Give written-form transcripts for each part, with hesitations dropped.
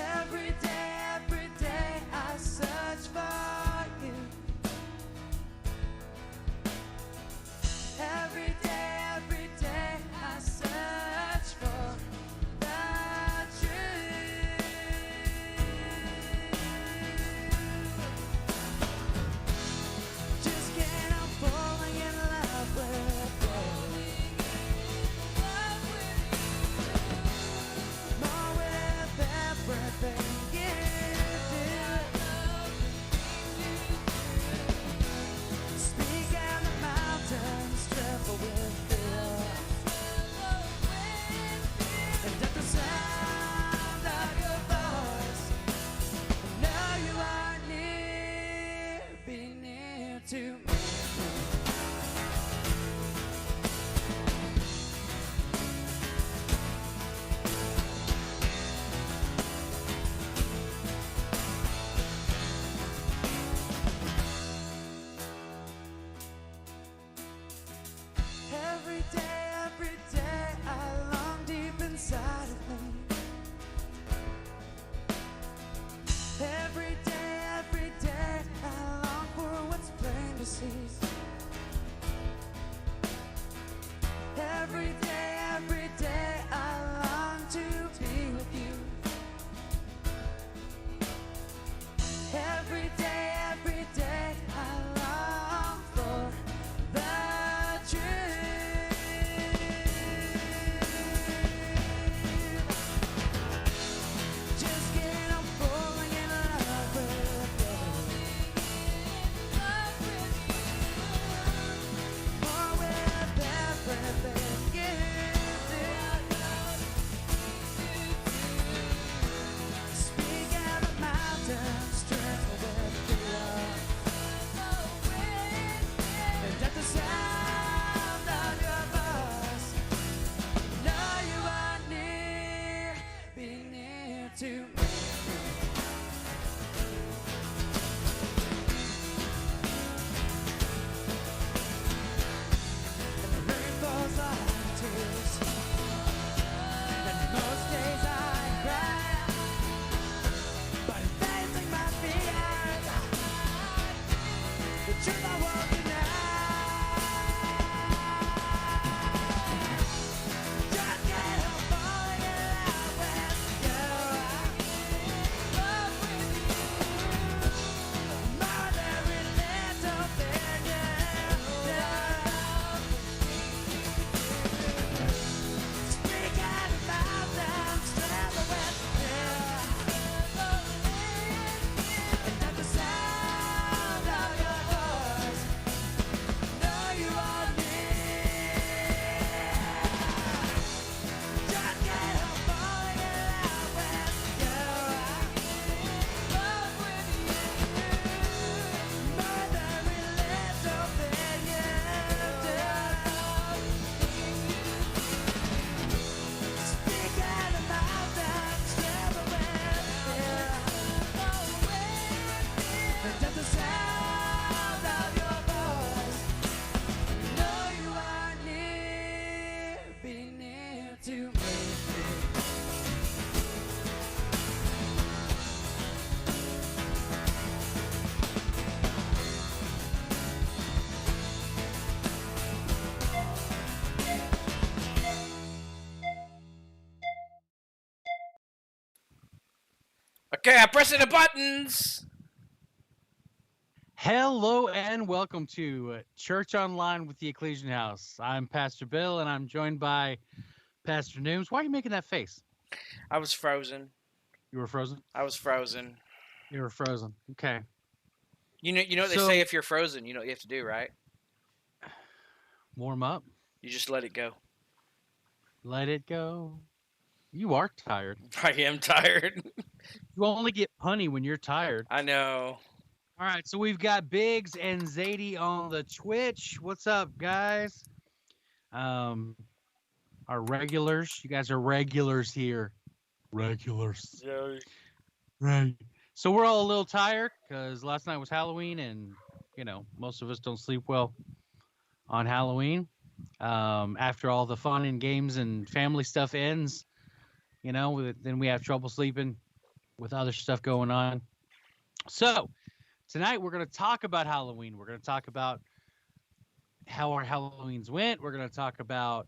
Every day I search for you. Every day I search for the truth. Just can't help falling in love with you. More with everything you do. Speak and the mountains tremble with fear. And at the sound of your voice, I know you are near, be near to me. Every day I long deep inside of me. Every day I long for what's plain to see. Every day I long to be with you. Every day I long for the truth. Just can't help falling in love with you. More with everything you do. Speak and the mountains tremble with fear. And at the sound of your voice, know you are near, be near to me. And the rain falls like tears, and most days I cry, but in facing my fears, the truth I won't deny. Just can't help falling in love with you. Love with you. More than every little thing you do. Speak and the mountains tremble with fear. And at the sound of your voice, know you are near. Just can't help falling in love with you. Love with you. More than every little thing you do. Speak and the mountains tremble with fear. And at the sound of your voice, know you are near, be near to me. Okay, I'm pressing the buttons. Hello and welcome to Church Online with the Ecclesian House. I'm Pastor Bill and I'm joined by Pastor Nooms. Why are you making that face? I was frozen. You were frozen? I was frozen. You were frozen. Okay. You know what they So- say if you're frozen, you know what you have to do, right? Warm up. You just let it go. Let it go. You are tired. I am tired. You only get punny when you're tired. I know. All right, so we've got Biggs and Zadie on the Twitch. What's up, guys? Our regulars. You guys are regulars here. Regulars. Yeah. Right. So we're all a little tired because last night was Halloween, and you know most of us don't sleep well on Halloween. After all the fun and games and family stuff ends, you know, then we have trouble sleeping with other stuff going on. So tonight we're going to talk about Halloween. We're going to talk about how our Halloweens went. We're going to talk about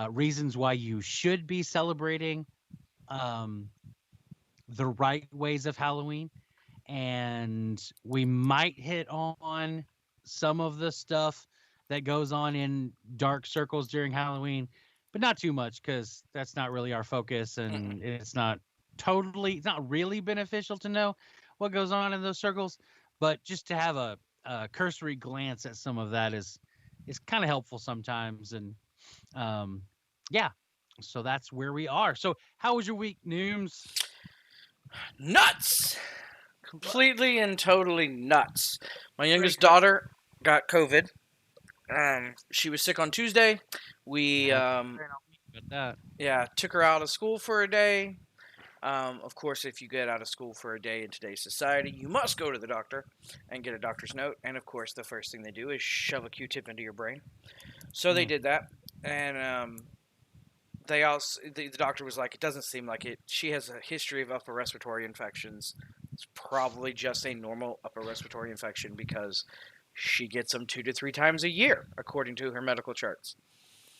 reasons why you should be celebrating um, the right ways of Halloween. And we might hit on some of the stuff that goes on in dark circles during Halloween, but not too much because that's not really our focus Mm-mm. and it's not really beneficial to know what goes on in those circles, but just to have a cursory glance at some of that is kind of helpful sometimes. And um, yeah, so that's where we are. So how was your week, Nooms? Nuts! Completely and totally nuts. My youngest Great. daughter got COVID. She was sick on Tuesday. We That. took her out of school for a day. Of course, if you get out of school for a day in today's society, you must go to the doctor and get a doctor's note. And of course, the first thing they do is shove a Q-tip into your brain. So they did that, and they also the doctor was like, it doesn't seem like it. She has a history of upper respiratory infections. It's probably just a normal upper respiratory infection because she gets them 2 to 3 times a year, according to her medical charts.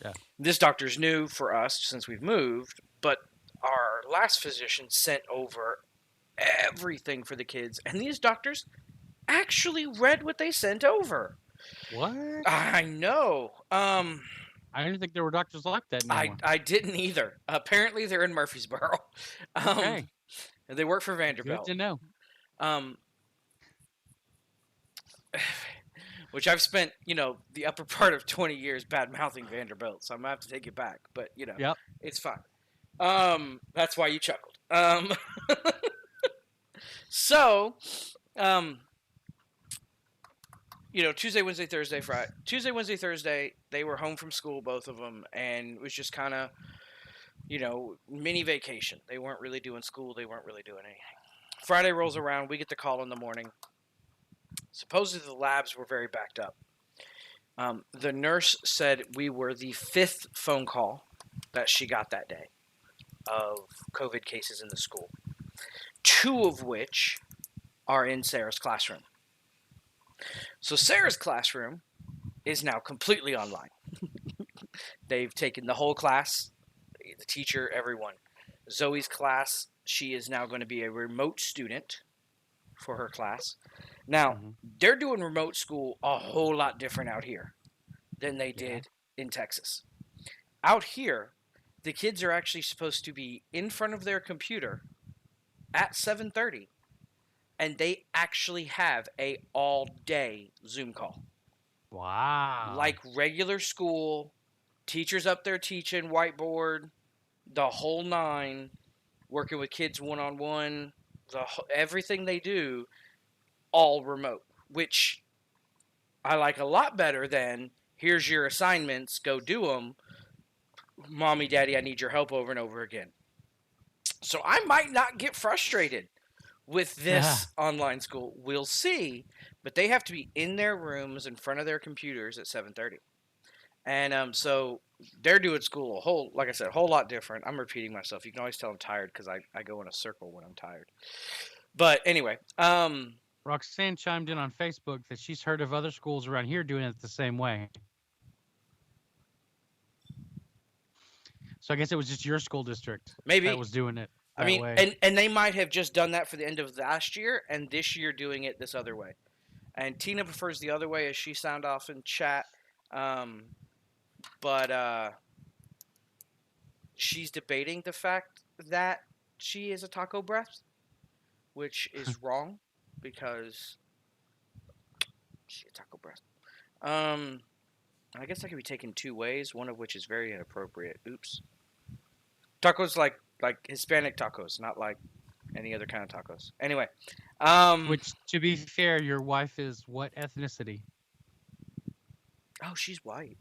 Yeah. This doctor's new for us since we've moved, but our last physician sent over everything for the kids, and these doctors actually read what they sent over. What? I know. I didn't think there were doctors like that anymore. I didn't either. Apparently, they're in Murfreesboro. Okay. They work for Good Vanderbilt. to know. Um, which I've spent, the upper part of 20 years bad mouthing Vanderbilt, so I'm gonna have to take it back. But Yep. it's fine. That's why you chuckled. So, Tuesday, Wednesday, Thursday, Friday. Tuesday, Wednesday, Thursday, they were home from school, both of them, and it was just kind of, mini vacation. They weren't really doing school. They weren't really doing anything. Friday rolls around. We get the call in the morning. Supposedly the labs were very backed up. The nurse said we were the 5th phone call that she got that day of COVID cases in the school. 2 of which are in Sarah's classroom. So Sarah's classroom is now completely online. They've taken the whole class, the teacher, everyone. Zoe's class, she is now going to be a remote student for her class. Now, they're doing remote school a whole lot different out here than they did in Texas. Out here, the kids are actually supposed to be in front of their computer at 7:30, and they actually have a all-day Zoom call. Wow. Like regular school, teachers up there teaching, whiteboard, the whole nine, working with kids one-on-one, everything they do, all remote, which I like a lot better than, here's your assignments, go do them. Mommy, Daddy, I need your help over and over again. So I might not get frustrated with this online school. We'll see. But they have to be in their rooms in front of their computers at 7:30. And so they're doing school a whole lot different. I'm repeating myself. You can always tell I'm tired because I go in a circle when I'm tired. But anyway, Roxanne chimed in on Facebook that she's heard of other schools around here doing it the same way. So I guess it was just your school district maybe that was doing it. I mean, and they might have just done that for the end of last year, and this year doing it this other way. And Tina prefers the other way, as she sound off in chat. But she's debating the fact that she is a taco breath, which is wrong because she's a taco breath. I guess that could be taken 2 ways, one of which is very inappropriate. Oops. Tacos like Hispanic tacos, not like any other kind of tacos. Anyway. Which, to be fair, your wife is what ethnicity? Oh, she's white.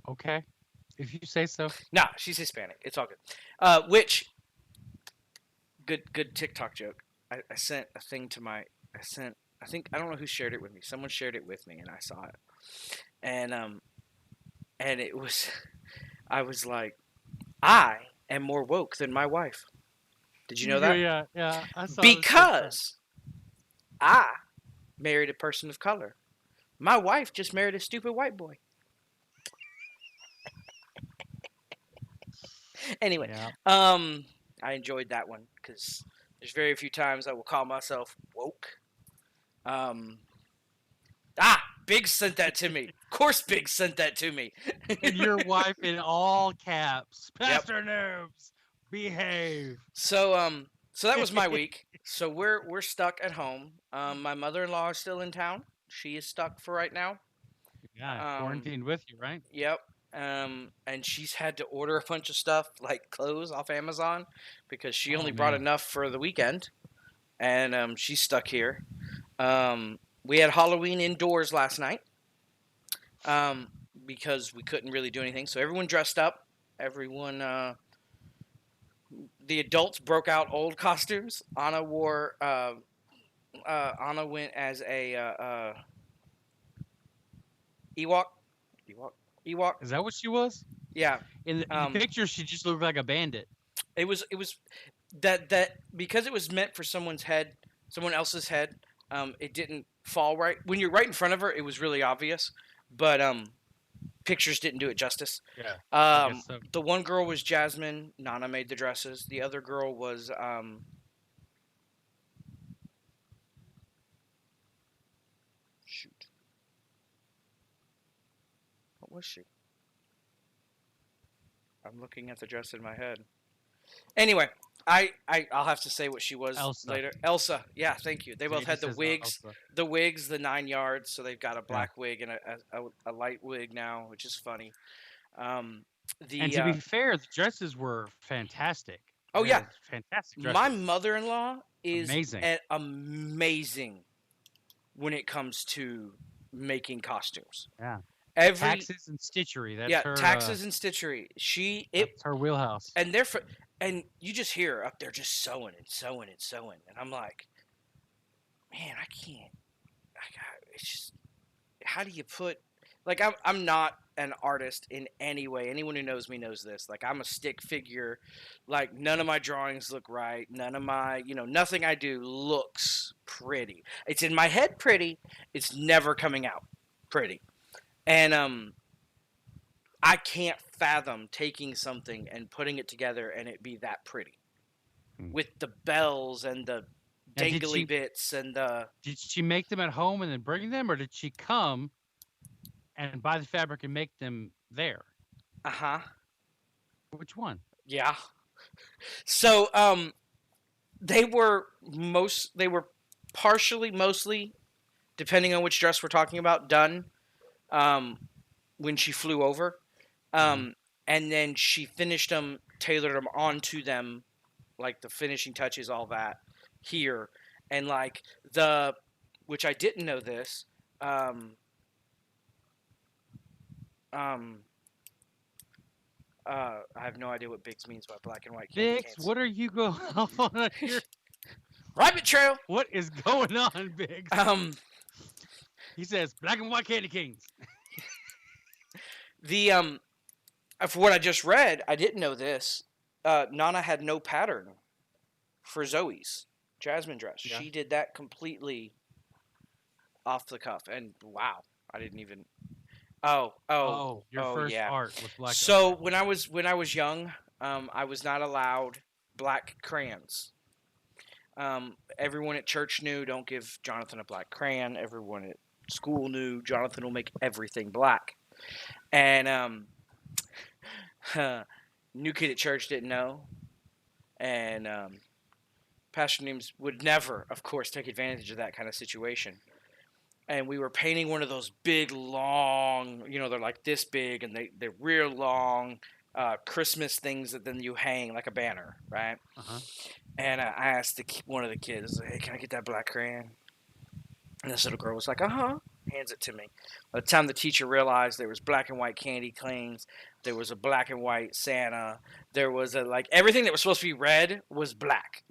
Okay. If you say so. Nah, she's Hispanic. It's all good. Which, good TikTok joke. I sent a thing to I don't know who shared it with me. Someone shared it with me, and I saw it. And it was, I was like, I am more woke than my wife. Did you know that? Yeah. I saw this TikTok. Because I married a person of color. My wife just married a stupid white boy. Anyway, Yeah. I enjoyed that one because there's very few times I will call myself woke. Biggs sent that to me. Of course, Biggs sent that to me. And your wife in all caps. Yep. Pastor Noobs, behave. So that was my week. So we're stuck at home. My mother-in-law is still in town. She is stuck for right now. Yeah, quarantined with you, right? Yep. And she's had to order a bunch of stuff like clothes off Amazon because she only brought enough for the weekend, and she's stuck here. We had Halloween indoors last night because we couldn't really do anything. So everyone dressed up. Everyone, the adults broke out old costumes. Anna went as a Ewok. Is that what she was? Yeah. In the picture, she just looked like a bandit. It was that because it was meant for someone else's head. It didn't fall right when you're right in front of her. It was really obvious, but pictures didn't do it justice. Yeah. I guess so. The one girl was Jasmine. Nana made the dresses. The other girl was shoot. What was she? I'm looking at the dress in my head. Anyway, I'll have to say what she was later. Elsa. Yeah, thank you. They both had the wigs, the 9 yards. So they've got a black wig and a light wig now, which is funny. And to be fair, the dresses were fantastic. Oh yeah, fantastic dresses. My mother-in-law is amazing. Amazing when it comes to making costumes. Yeah. Taxes and stitchery. That's her, taxes and stitchery. That's her wheelhouse. And and you just hear her up there just sewing and sewing and sewing, and I'm like, man, I can't. It's just, how do you put? Like, I'm not an artist in any way. Anyone who knows me knows this. Like, I'm a stick figure. Like, none of my drawings look right. None of my, nothing I do looks pretty. It's in my head pretty. It's never coming out pretty. And I can't fathom taking something and putting it together and it be that pretty. With the bells and the dangly bits and the... Did she make them at home and then bring them, or did she come and buy the fabric and make them there? Uh-huh. Which one? Yeah. So, they were partially, mostly, depending on which dress we're talking about, done when she flew over. And then she finished them, tailored them onto them, like the finishing touches, all that, here. And like which I didn't know this, I have no idea what Biggs means by black and white candy Biggs, canes. what are you going on here? Rabbit trail! What is going on, Biggs? He says black and white candy canes. For what I just read, I didn't know this. Nana had no pattern for Zoe's Jasmine dress. Yeah. She did that completely off the cuff, and wow, I didn't even. Your first art was black. So when I was young, I was not allowed black crayons. Everyone at church knew, don't give Jonathan a black crayon. Everyone at school knew Jonathan will make everything black. And new kid at church didn't know. And Pastor Neems would never, of course, take advantage of that kind of situation. And we were painting one of those big, long, they're like this big, and they're real long Christmas things that then you hang like a banner, right? Uh-huh. And I asked one of the kids, hey, can I get that black crayon? And this little girl was like, uh-huh. Hands it to me. By the time the teacher realized there was black and white candy canes, there was a black and white Santa, there was everything that was supposed to be red was black.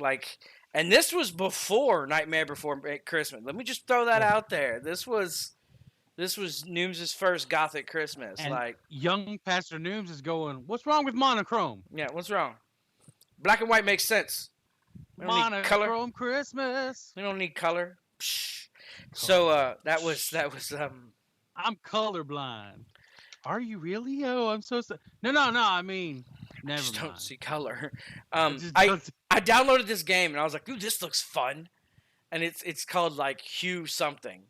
And this was before Nightmare Before Christmas. Let me just throw that out there. This was Nooms' first Gothic Christmas. And young Pastor Nooms is going, what's wrong with monochrome? Yeah, what's wrong? Black and white makes sense. We don't need color. Monochrome Christmas. We don't need color. Psh. So that was I'm colorblind. Are you really? Oh, I'm so sorry. No. I mean, I never just mind. don't see color. Just I don't see- I downloaded this game and I was like, dude, this looks fun, and it's called like Hue something,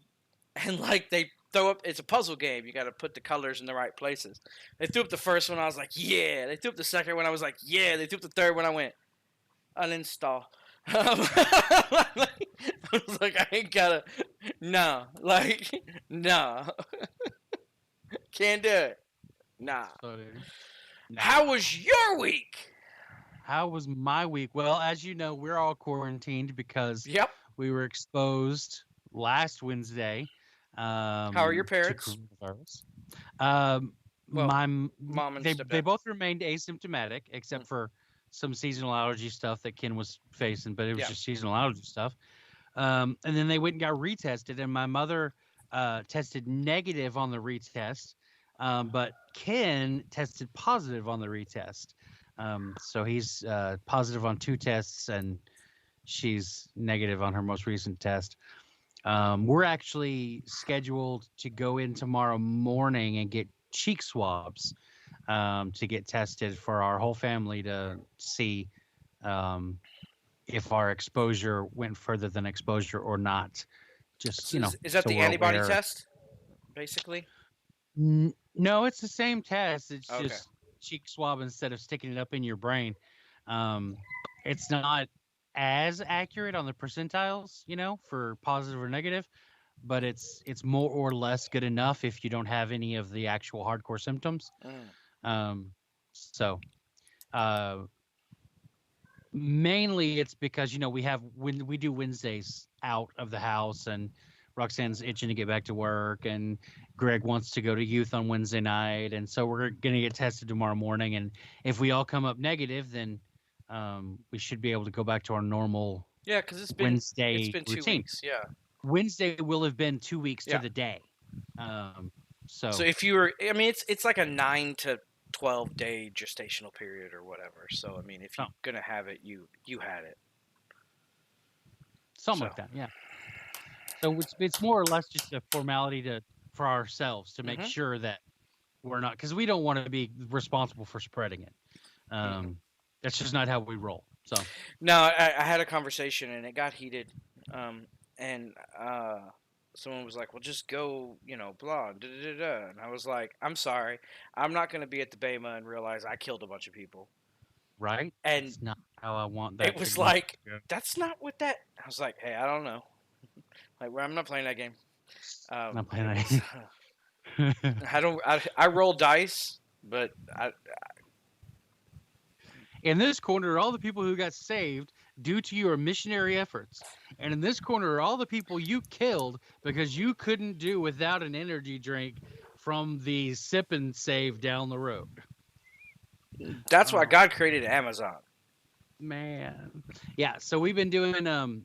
and like they throw up. It's a puzzle game. You got to put the colors in the right places. They threw up the first one. I was like, yeah. They threw up the second one. I was like, yeah. They threw up the third one. I went uninstall. I was like, I ain't gotta. No, like, no, can't do it. Nah. So, dude, no. How was your week? How was my week? Well, as you know, we're all quarantined because Yep. we were exposed last Wednesday. How are your parents? Well, my mom and they stepdad. both remained asymptomatic, except for some seasonal allergy stuff that Ken was facing, but it was Yeah. just seasonal allergy stuff. And then they went and got retested, and my mother tested negative on the retest, but Ken tested positive on the retest. So he's positive on 2 tests, and she's negative on her most recent test. We're actually scheduled to go in tomorrow morning and get cheek swabs to get tested for our whole family to see if our exposure went further than exposure or not. Just So is that so the we're antibody aware. test, basically? No, it's the same test. It's Okay. just cheek swab instead of sticking it up in your brain. It's not as accurate on the percentiles, for positive or negative, but it's more or less good enough if you don't have any of the actual hardcore symptoms. So mainly it's because when we do Wednesdays out of the house, and Roxanne's itching to get back to work, and Greg wants to go to youth on Wednesday night, and so we're gonna get tested tomorrow morning, and if we all come up negative, then we should be able to go back to our normal Yeah, because it's been Wednesday 2 routine. weeks. Yeah. Wednesday will have been 2 weeks Yeah. to the day. So if you were, I mean, it's like a 9 to 12-day gestational period or whatever. So I mean, if you're gonna have it, you had it. something like that, yeah. So it's more or less just a formality for ourselves to make sure that we're not, because we don't want to be responsible for spreading it. That's just not how we roll. So No, I had a conversation and it got heated, and someone was like, "Well, just go, blah, da da da da," and I was like, "I'm sorry, I'm not gonna be at the Bema and realize I killed a bunch of people." right, And it's not how I want that. it was like, that's not what that. I was like, "Hey, I don't know. Like, I'm not playing that game. Not playing that game. I roll dice, but In this corner are all the people who got saved due to your missionary efforts. And in this corner are all the people you killed because you couldn't do without an energy drink from the sip and save down the road. that's why God created Amazon." Man. Yeah, so we've been doing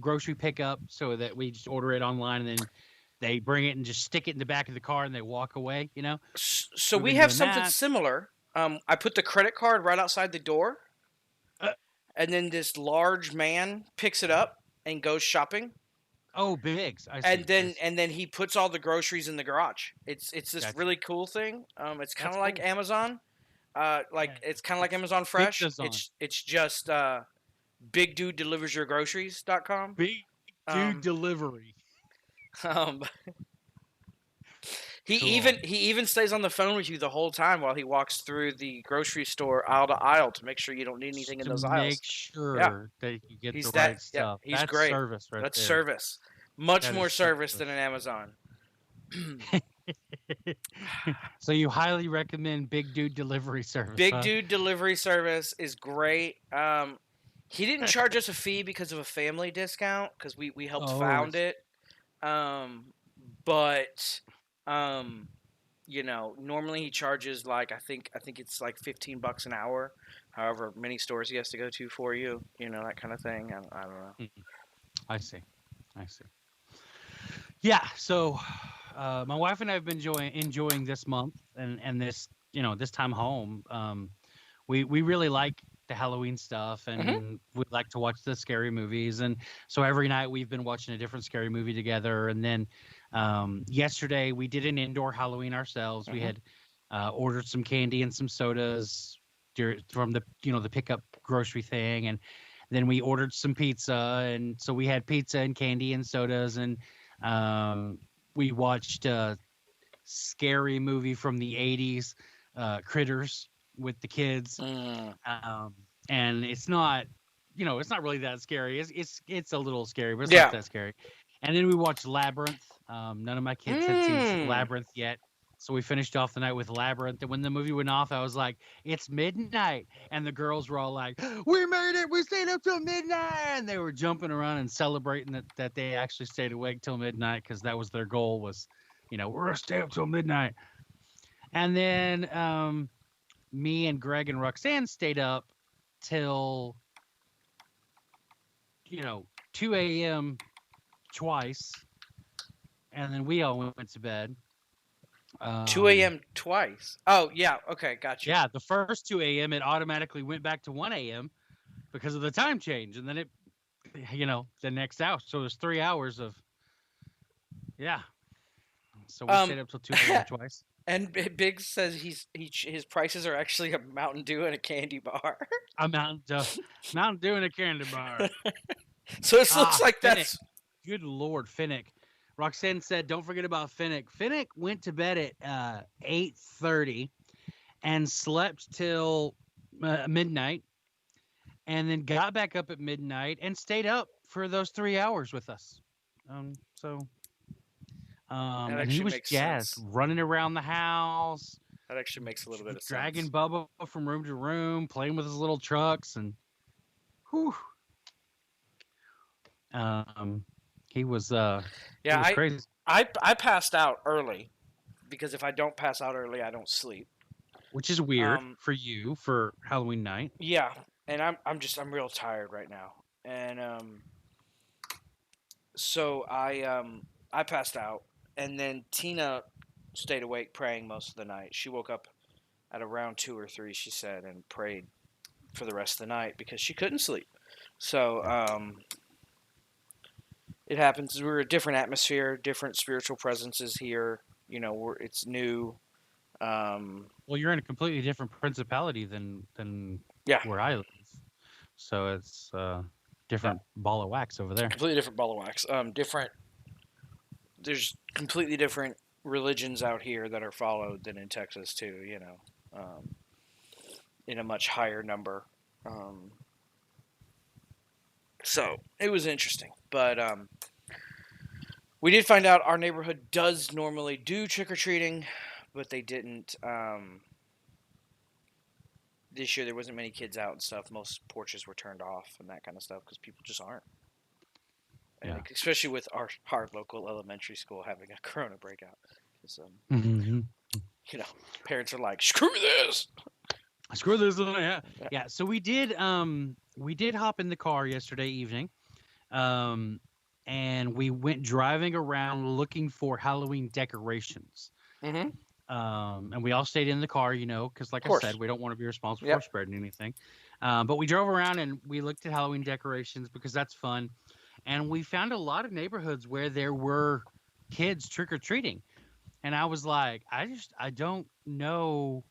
grocery pickup so that we just order it online, and then they bring it and just stick it in the back of the car and they walk away, So We've we been have doing something that. similar. I put the credit card right outside the door, and then this large man picks it up and goes shopping, Oh, Biggs. I see. and then he puts all the groceries in the garage. It's this Gotcha. really cool thing. It's kind That's of like cool. Amazon. It's kind of like Amazon Big Fresh. Dazon. It's just big dude delivers your groceries.com. Big dude delivery. He Cool. even stays on the phone with you the whole time while he walks through the grocery store aisle to aisle to make sure you don't need anything in To those make aisles. sure that you get He's the right stuff. he's That's great. service right That's there. service. Much That more is service service. than an Amazon. So you highly recommend Big Dude Delivery Service. Big huh? Dude delivery service is great. He didn't charge us a fee because of a family discount because we helped Oh, found it. But normally he charges like I think it's like $15 an hour. However many stores he has to go to for you, that kind of thing. I don't know. I see. Yeah. So, my wife and I have been enjoying this month and this this time home. We really like the Halloween stuff, Mm-hmm. and we like to watch the scary movies. And so every night we've been watching a different scary movie together. And then yesterday we did an indoor Halloween ourselves. We Mm-hmm. had ordered some candy and some sodas from the the pickup grocery thing, and then we ordered some pizza, and so we had pizza and candy and sodas, and we watched a scary movie from the 80s, Critters, with the kids. Mm. And it's not, it's not really that scary. It's a little scary, but it's Yeah. not that scary. And then we watched Labyrinth. None of my kids had seen Labyrinth yet. So we finished off the night with Labyrinth. And when the movie went off, I was like, it's midnight. And the girls were all like, we made it. We stayed up till midnight. And they were jumping around and celebrating that they actually stayed awake till midnight, because that was their goal was, we're going to stay up till midnight. And then me and Greg and Roxanne stayed up till 2 a.m. twice, and then we all went to bed. 2 a.m. twice. Oh yeah, okay, gotcha. Yeah, the first 2 a.m. it automatically went back to 1 a.m. because of the time change, and then it, the next hour. So it was 3 hours of, yeah. So we stayed up till 2 a.m. twice. And Biggs says his prices are actually a Mountain Dew and a candy bar. A Mountain Dew and a candy bar. So it looks like Finnick. that's. Good Lord, Finnick. Roxanne said, "Don't forget about Finnick." Finnick went to bed at 8:30 and slept till midnight, and then got back up at midnight and stayed up for those 3 hours with us. And he was jazzed, running around the house. That actually makes a little bit of dragging sense. Bubba from room to room, playing with his little trucks, and whew. He was he was crazy. I passed out early because if I don't pass out early, I don't sleep. Which is weird for you for Halloween night. Yeah, and I'm real tired right now, and so I passed out, and then Tina stayed awake praying most of the night. She woke up at around 2 or 3, she said, and prayed for the rest of the night because she couldn't sleep. So it happens. We're a different atmosphere, different spiritual presences here. It's new. Well, you're in a completely different principality than where I live, so it's different ball of wax over there. Completely different ball of wax. Different. There's completely different religions out here that are followed than in Texas too. In a much higher number. So it was interesting, but we did find out our neighborhood does normally do trick-or-treating, but they didn't. This year there wasn't many kids out and stuff. Most porches were turned off and that kind of stuff because people just aren't. And especially with our local elementary school having a corona breakout. Parents are like, screw this. Screw this. Yeah. So we did hop in the car yesterday evening. And we went driving around looking for Halloween decorations. Mm-hmm. And we all stayed in the car, because like I said, we don't want to be responsible for spreading anything. But we drove around and we looked at Halloween decorations because that's fun. And we found a lot of neighborhoods where there were kids trick-or-treating. And I was like, I don't know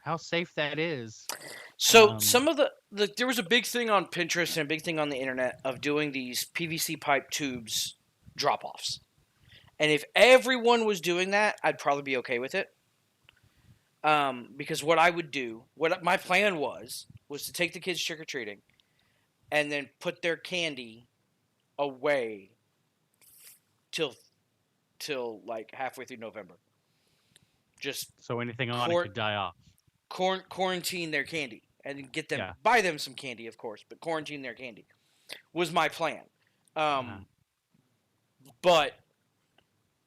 how safe that is. So some of there was a big thing on Pinterest and a big thing on the internet of doing these PVC pipe tubes drop-offs. And if everyone was doing that, I'd probably be okay with it. Because what I would do, what my plan was to take the kids trick-or-treating and then put their candy away till like halfway through November. Just so anything on it could die off. Quarantine their candy and get them, buy them some candy, of course, but quarantine their candy was my plan. But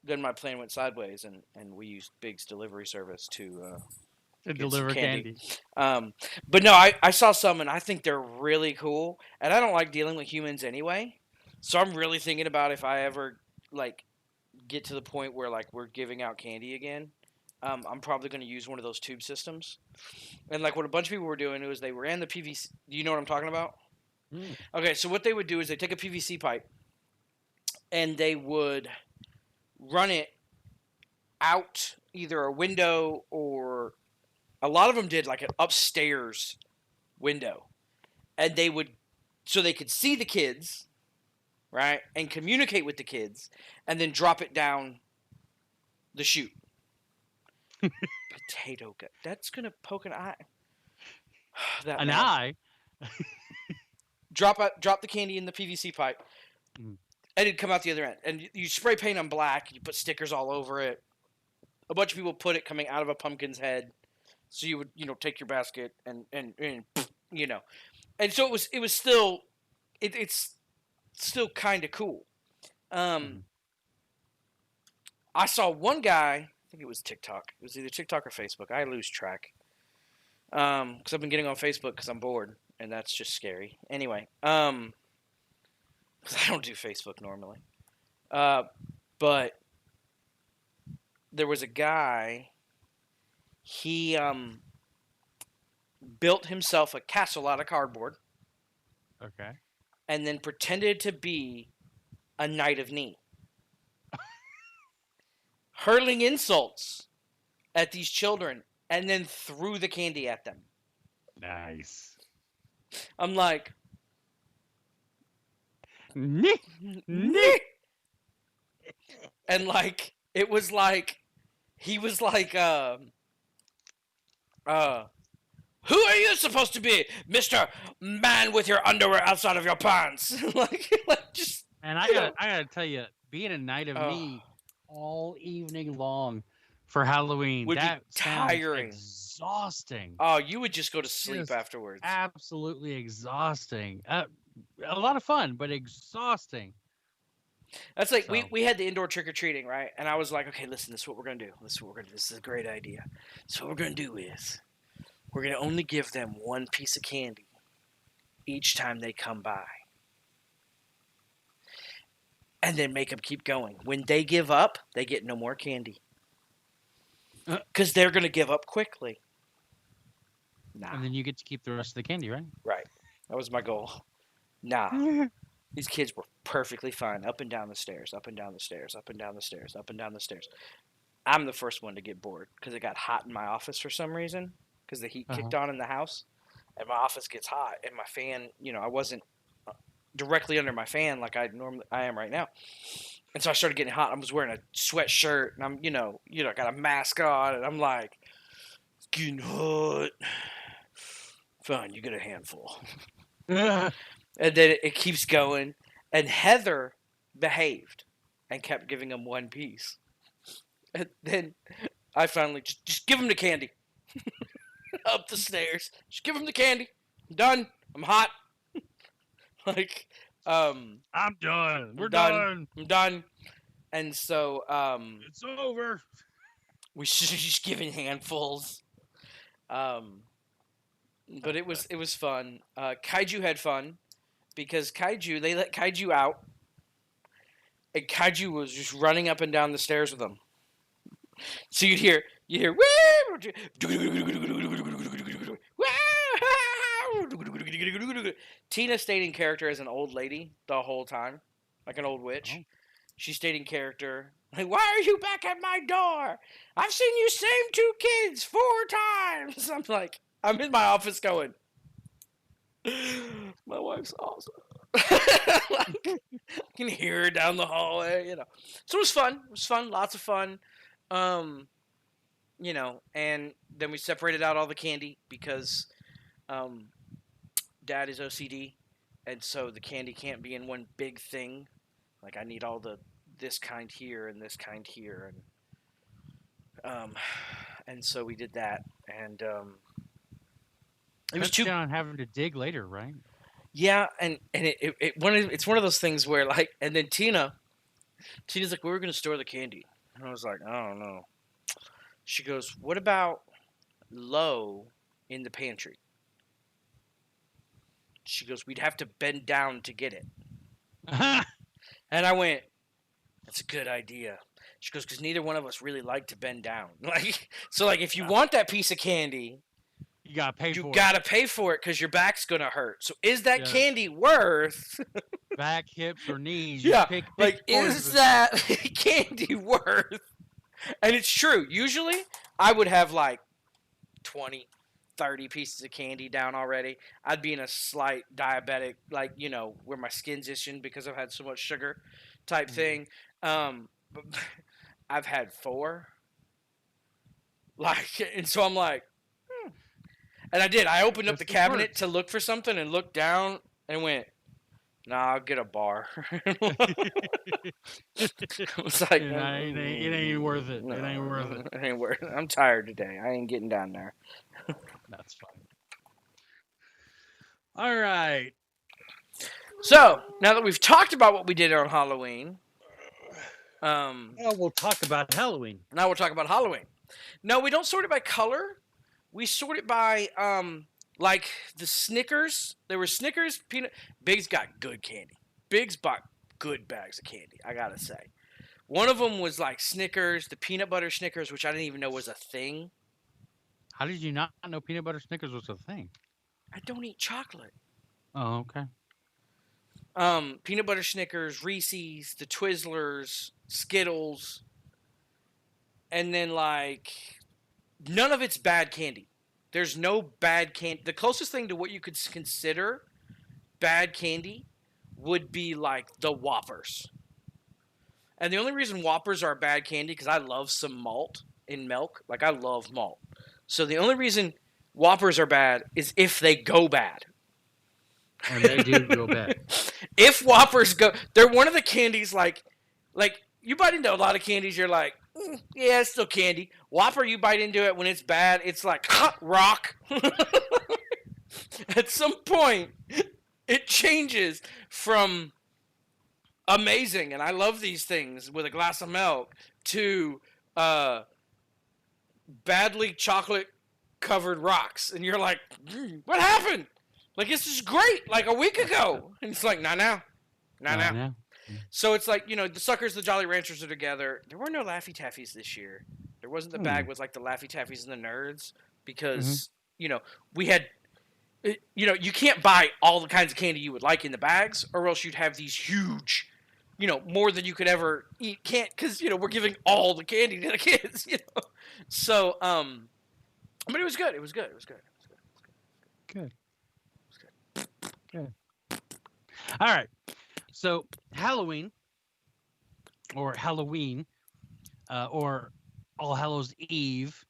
then my plan went sideways, and we used Big's delivery service to deliver candy. But no, I saw some, and I think they're really cool. And I don't like dealing with humans anyway, so I'm really thinking about if I ever get to the point where we're giving out candy again, I'm probably going to use one of those tube systems. And like what a bunch of people were doing was they ran the PVC. Do you know what I'm talking about? Mm. Okay, so what they would do is they take a PVC pipe and they would run it out either a window or a lot of them did like an upstairs window. And they would, so they could see the kids, right, and communicate with the kids, and then drop it down the chute. Potato gut. That's gonna poke an eye. That An man. eye. Drop the candy in the PVC pipe, Mm. and it'd come out the other end. And you spray paint on black. You put stickers all over it. A bunch of people put it coming out of a pumpkin's head. So you would, take your basket and and so it was still, it's still kind of cool. I saw one guy. I think it was TikTok. It was either TikTok or Facebook. I lose track. Because I've been getting on Facebook because I'm bored, and that's just scary. Anyway, because I don't do Facebook normally. But there was a guy. He built himself a castle out of cardboard, Okay. and then pretended to be a knight of knee, hurling insults at these children, and then threw the candy at them. Nice. I'm like, Nee. "Nyeh." And like it was like he was like who are you supposed to be, Mr. Man with your underwear outside of your pants? like just And I gotta tell you, being a knight of knee all evening long for Halloween Would be that sounds tiring. exhausting. Oh, you would just go to sleep Just afterwards. Absolutely exhausting. A lot of fun, but exhausting. That's like So- we had the indoor trick or treating, right? And I was like, okay, listen, this is what we're gonna do. This is a great idea. So what we're gonna do is we're gonna only give them one piece of candy each time they come by, and then make them keep going. When they give up, they get no more candy because they're gonna give up quickly. Nah, And then you get to keep the rest of the candy, right? right. That was my goal. Nah. These kids were perfectly fine up and down the stairs, up and down the stairs, up and down the stairs, up and down the stairs. I'm the first one to get bored because it got hot in my office for some reason because the heat kicked on in the house. And my office gets hot, and my fan, I wasn't directly under my fan like I am right now. And so I started getting hot. I was wearing a sweatshirt, and I'm, got a mask on, and I'm like, it's getting hot. Fine, you get a handful. And then it keeps going. And Heather behaved and kept giving him one piece. And then I finally just give him the candy. Up the stairs. Just give him the candy. I'm done. I'm hot. I'm done. We're done. done. I'm done. And so It's over. we should just giving handfuls. But it was fun. Kaiju had fun because they let Kaiju out, and Kaiju was just running up and down the stairs with them. So you'd hear Tina stayed in character as an old lady the whole time, like an old witch. Oh. She stayed in character. Like, why are you back at my door? I've seen you save 2 kids 4 times. I'm like, I'm in my office going, my wife's awesome. Like, I can hear her down the hallway, So it was fun. It was fun. Lots of fun. And then we separated out all the candy because Dad is OCD, and so the candy can't be in one big thing. Like, I need all this kind here and this kind here, and so we did that, and it was too. On having to dig later, right? Yeah, and it's one of those things where and then Tina's like, we were gonna store the candy, and I was like, I don't know. She goes, what about low in the pantry? She goes, we'd have to bend down to get it. And I went, that's a good idea. She goes, because neither one of us really like to bend down. Like, so like if you want that piece of candy, You gotta pay you for gotta pay for it because your back's gonna hurt. So is that Yeah. candy worth? it. Back, hips, or knees. You Yeah, pick like poison. is that candy worth? And it's true. Usually, I would have like 20, 30 pieces of candy down already. I'd be in a slight diabetic, like, you know, where my skin's itching because I've had so much sugar type thing. But I've had 4. Like, and so I'm like, and I did. I opened up That's the the cabinet worst. to look for something and looked down and went, nah, I'll get a bar. I was like, it ain't even worth it. No, It ain't worth it. It ain't worth it. I'm tired today. I ain't getting down there. That's fine. All right. So now that we've talked about what we did on Halloween, Now we'll talk about Halloween. now we'll talk about Halloween. No, we don't sort it by color. We sort it by like the Snickers. There were Snickers, peanut. Biggs got good candy. Biggs bought good bags of candy, I gotta say. One of them was like Snickers, the peanut butter Snickers, which I didn't even know was a thing. How did you not know peanut butter Snickers was a thing? I don't eat chocolate. Oh, okay. Peanut butter Snickers, Reese's, the Twizzlers, Skittles, and then like none of it's bad candy. There's no bad candy. The closest thing to what you could consider bad candy would be like the Whoppers. And the only reason Whoppers are bad candy because I love some malt in milk. Like I love malt. So the only reason Whoppers are bad is if they go bad. And they do go bad. If Whoppers go, they're one of the candies like you bite into a lot of candies, you're like, yeah, it's still candy. Whopper, you bite into it when it's bad, it's like rock. At some point, it changes from amazing and I love these things with a glass of milk to badly chocolate covered rocks, and you're like, what happened? Like this is great, like a week ago, and it's like, not now. So it's like, you know, the Suckers, the Jolly Ranchers are together. There were no Laffy Taffies this year. There wasn't the bag with like the Laffy Taffies and the Nerds because you know we had, you know, you can't buy all the kinds of candy you would like in the bags, or else you'd have these huge, you know, more than you could ever eat. Can't because you know we're giving all the candy to the kids, you know. So but it was good. It was good. It was good. Good. Good. All right. So Halloween, or Halloween, or All Hallows Eve,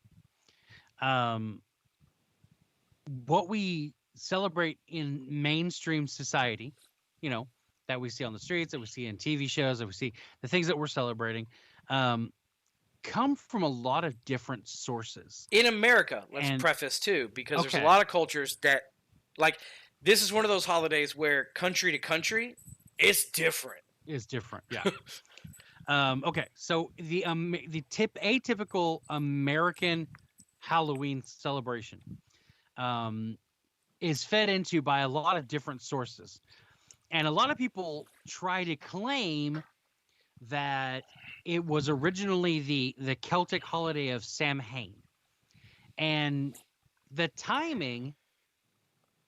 what we celebrate in mainstream society, you know, that we see on the streets, that we see in TV shows, that we see the things that we're celebrating, come from a lot of different sources. In America, let's And- preface too, because there's Okay. a lot of cultures that, like, this is one of those holidays where country to country, it's different. Is different, yeah. Okay, so the atypical American Halloween celebration is fed into by a lot of different sources, and a lot of people try to claim that it was originally the Celtic holiday of Samhain, and the timing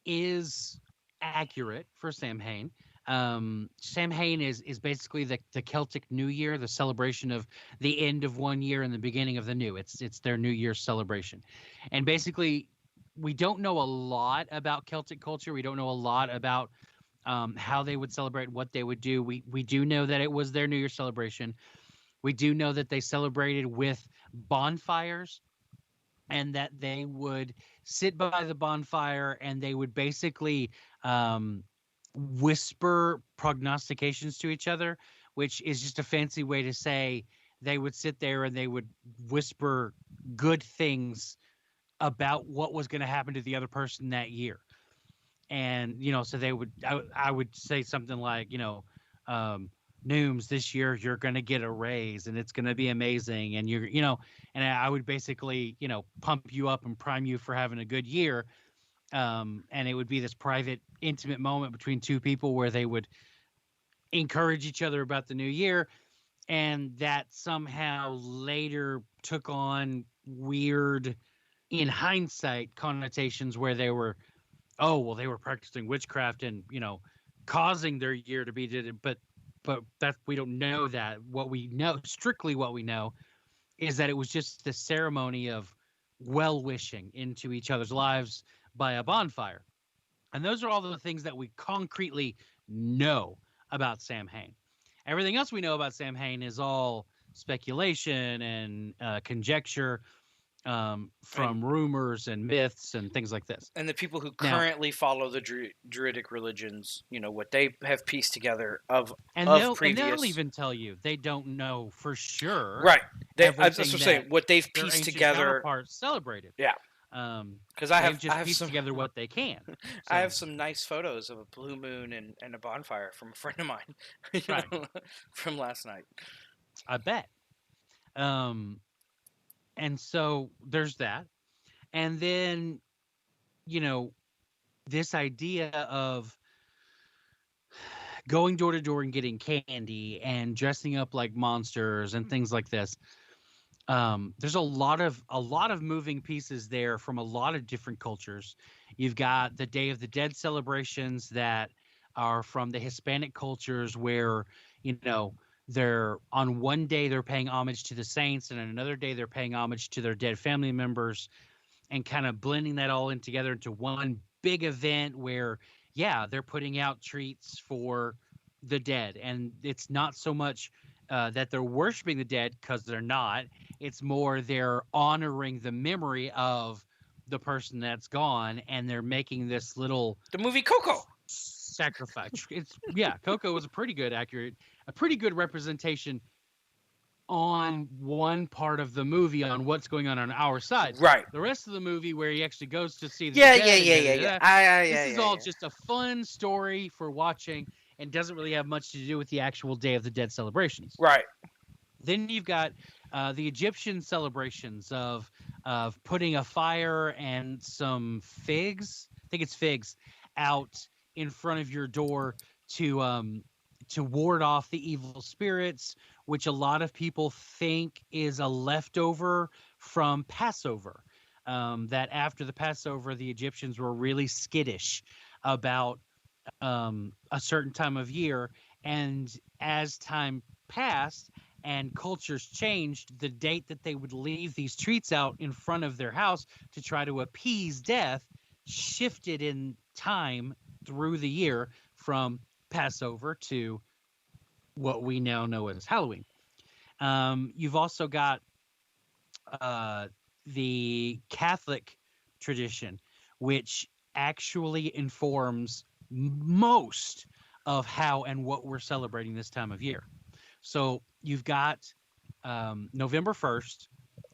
is accurate for Samhain. Samhain is basically the Celtic New Year, the celebration of the end of one year and the beginning of the new. It's their New Year's celebration, and basically we don't know a lot about Celtic culture. We don't know a lot about how they would celebrate, what they would do. We do know that it was their New Year's celebration. We do know that they celebrated with bonfires, and that they would sit by the bonfire and they would basically whisper prognostications to each other, which is just a fancy way to say they would sit there and they would whisper good things about what was going to happen to the other person that year. And, you know, so they would, I would say something like, you know, Nooms, this year you're going to get a raise and it's going to be amazing. And you're, you know, and I would basically, you know, pump you up and prime you for having a good year. And it would be this private, intimate moment between two people where they would encourage each other about the new year. and that somehow later took on weird, in hindsight, connotations where they were, oh well, they were practicing witchcraft and causing their year to be did, but that we don't know that. What we know, strictly what we know, is that it was just the ceremony of well wishing into each other's lives by a bonfire. And those are all the things that we concretely know about Sam Hain. Everything else we know about Sam Hain is all speculation and conjecture, from rumors and myths and things like this. And the people who Now, currently follow the druidic religions, what they have pieced together of and previous. they'll even tell you they don't know for sure. Right. That's what I'm everything saying. What they've their pieced ancient together. counterparts celebrated. Yeah. Because I they've have just pieced some together what they can. I have some nice photos of a blue moon and a bonfire from a friend of mine, Right. from last night. I bet. And so there's that. And then, this idea of going door to door and getting candy and dressing up like monsters and things like this. There's a lot of moving pieces there from a lot of different cultures. You've got the Day of the Dead celebrations that are from the Hispanic cultures where, they're on one day they're paying homage to the saints, and on another day they're paying homage to their dead family members, and kind of blending that all in together into one big event where, yeah, they're putting out treats for the dead. And it's not so much that they're worshiping the dead, because they're not. It's more they're honoring the memory of the person that's gone, and they're making this little The movie Coco. sacrifice. Coco was a pretty good representation on one part of the movie on what's going on our side. Right. The rest of the movie, where he actually goes to see the Yeah. this is all just a fun story for watching and doesn't really have much to do with the actual Day of the Dead celebrations. Right. Then you've got the Egyptian celebrations of putting a fire and some figs, I think it's figs, out in front of your door to ward off the evil spirits, which a lot of people think is a leftover from Passover. That after the Passover, the Egyptians were really skittish about a certain time of year, and as time passed and cultures changed, the date that they would leave these treats out in front of their house to try to appease death shifted in time through the year from Passover to what we now know as Halloween. You've also got the Catholic tradition, which actually informs most of how and what we're celebrating this time of year. So you've got November 1st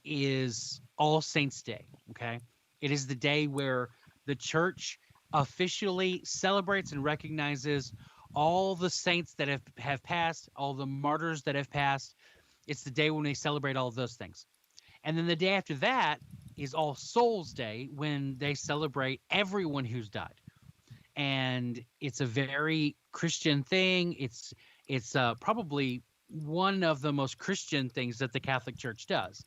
is All Saints Day, okay? It is the day where the church officially celebrates and recognizes all the saints that have passed, all the martyrs that have passed. It's the day when they celebrate all of those things. And then the day after that is All Souls Day, when they celebrate everyone who's died. And it's a very Christian thing. It's probably one of the most Christian things that the Catholic Church does.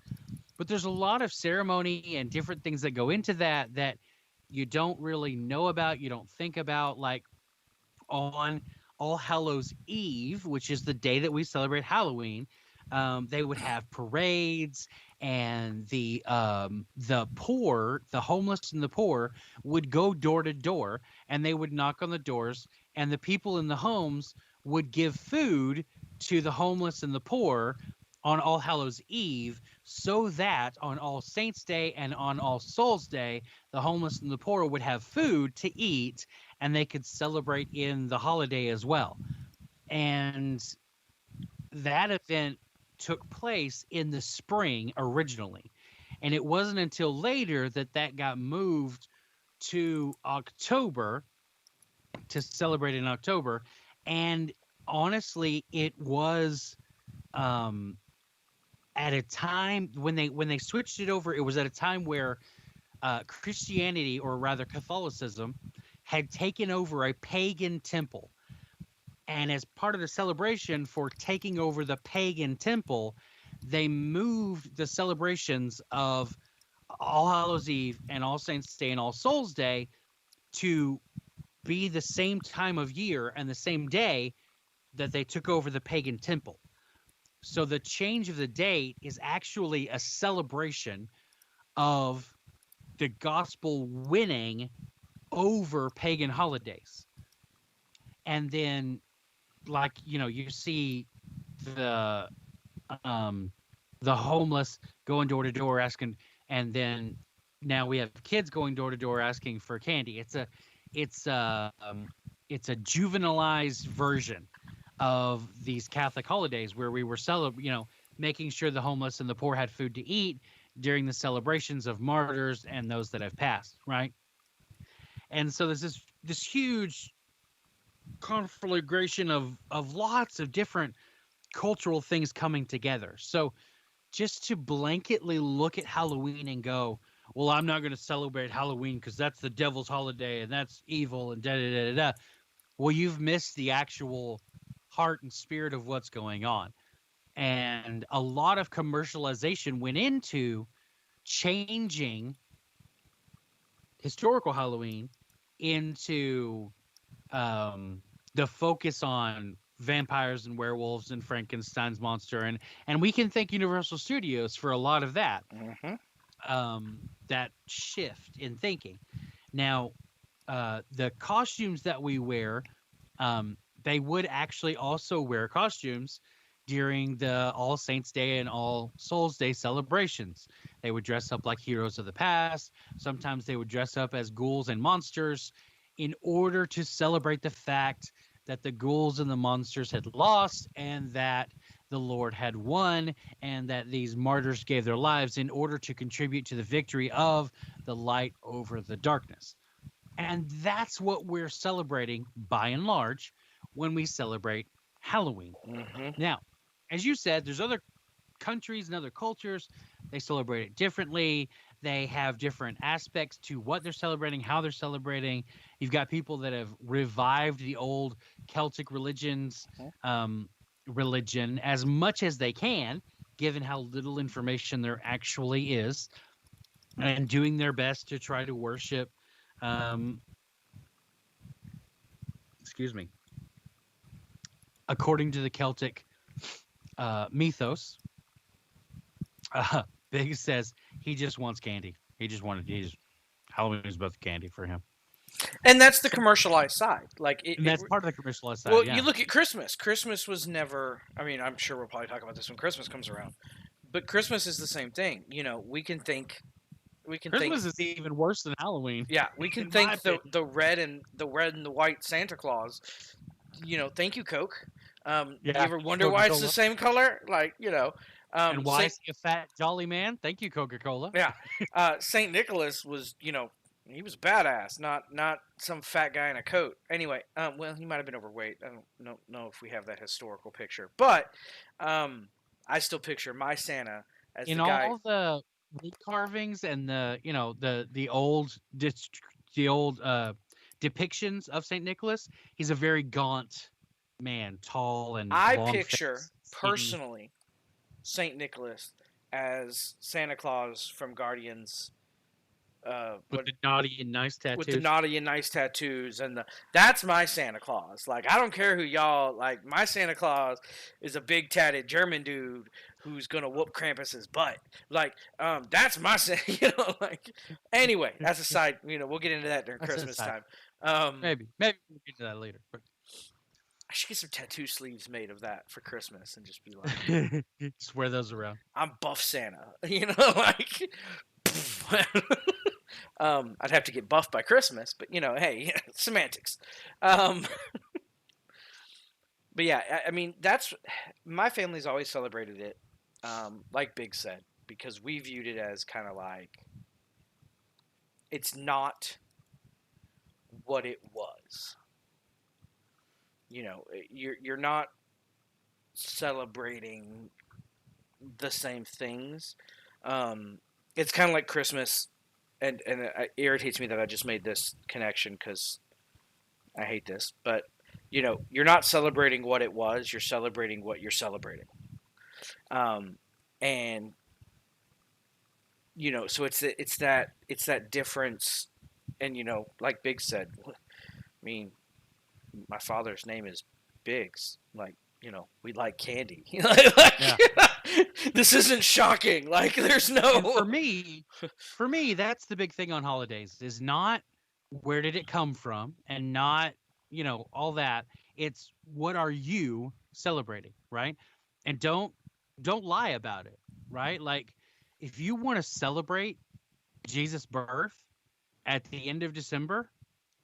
But there's a lot of ceremony and different things that go into that you don't really know about, you don't think about, like on All Hallows Eve, which is the day that we celebrate Halloween. They would have parades, and the poor, the homeless and the poor, would go door to door, and they would knock on the doors, and the people in the homes would give food to the homeless and the poor on All Hallows Eve, so that on All Saints Day and on All Souls Day, the homeless and the poor would have food to eat, and they could celebrate in the holiday as well. And that event took place in the spring originally, and it wasn't until later that got moved to October, to celebrate in October. And honestly, it was at a time when they switched it over, it was at a time where Christianity, or rather Catholicism, had taken over a pagan temple. And as part of the celebration for taking over the pagan temple, they moved the celebrations of All Hallows Eve and All Saints Day and All Souls Day to be the same time of year and the same day that they took over the pagan temple. So the change of the date is actually a celebration of the gospel winning over pagan holidays. And then, like, you see the the homeless going door to door asking, and then now we have kids going door to door asking for candy. It's a it's a juvenilized version of these Catholic holidays where we were making sure the homeless and the poor had food to eat during the celebrations of martyrs and those that have passed, right? And so there's this huge conflagration of lots of different cultural things coming together. So just to blanketly look at Halloween and go, well, I'm not going to celebrate Halloween because that's the devil's holiday and that's evil and da da da da da. Well, you've missed the actual heart and spirit of what's going on. And a lot of commercialization went into changing historical Halloween into the focus on vampires and werewolves and Frankenstein's monster, and we can thank Universal Studios for a lot of that. That shift in thinking. Now, the costumes that we wear, they would actually also wear costumes during the All Saints Day and All Souls Day celebrations. They would dress up like heroes of the past. Sometimes they would dress up as ghouls and monsters in order to celebrate the fact that the ghouls and the monsters had lost and that the Lord had won, and that these martyrs gave their lives in order to contribute to the victory of the light over the darkness. And that's what we're celebrating by and large when we celebrate Halloween. Now, as you said, there's other countries and other cultures. They celebrate it differently. They have different aspects to what they're celebrating, how they're celebrating. You've got people that have revived the old Celtic religion as much as they can, given how little information there actually is, and doing their best to try to worship, according to the Celtic mythos. Big says he just wants candy. Halloween is about the candy for him. And that's the commercialized side. That's part of the commercialized side. Well, yeah. you look at Christmas. Christmas was never. I mean, I'm sure we'll probably talk about this when Christmas comes around. But Christmas is the same thing. We can think. Christmas is even worse than Halloween. Yeah, we can think the red and the white Santa Claus. Thank you, Coke. You ever wonder why it's the same color? And why is he a fat jolly man? Thank you, Coca-Cola. Yeah. Saint Nicholas was, he was badass, not some fat guy in a coat. Anyway, well, he might have been overweight. I don't know if we have that historical picture, but I still picture my Santa as in the guy. all the wood carvings and the old depictions of Saint Nicholas. He's a very gaunt man, tall and I long picture face, personally Saint Nicholas as Santa Claus from Guardians. With the naughty and nice tattoos. With the naughty and nice tattoos, and that's my Santa Claus. I don't care who y'all like. My Santa Claus is a big tatted German dude who's gonna whoop Krampus's butt. That's my Santa. Anyway, that's a side. We'll get into that during Christmas time. Maybe we'll get to that later. But I should get some tattoo sleeves made of that for Christmas and just be like, just wear those around. I'm buff Santa. I'd have to get buffed by Christmas, but hey, semantics. But yeah, I mean, that's my family's always celebrated it, like Big said, because we viewed it as kind of it's not what it was. You're not celebrating the same things. It's kind of like Christmas. And it irritates me that I just made this connection because I hate this. But, you're not celebrating what it was, you're celebrating what you're celebrating. And so it's that difference. And like Biggs said, I mean, my father's name is Biggs. Like, we like candy. Yeah. This isn't shocking. Like, there's no. And for me, that's the big thing on holidays is not where did it come from and not, all that. It's what are you celebrating, right? And don't lie about it, right? Like if you want to celebrate Jesus' birth at the end of December,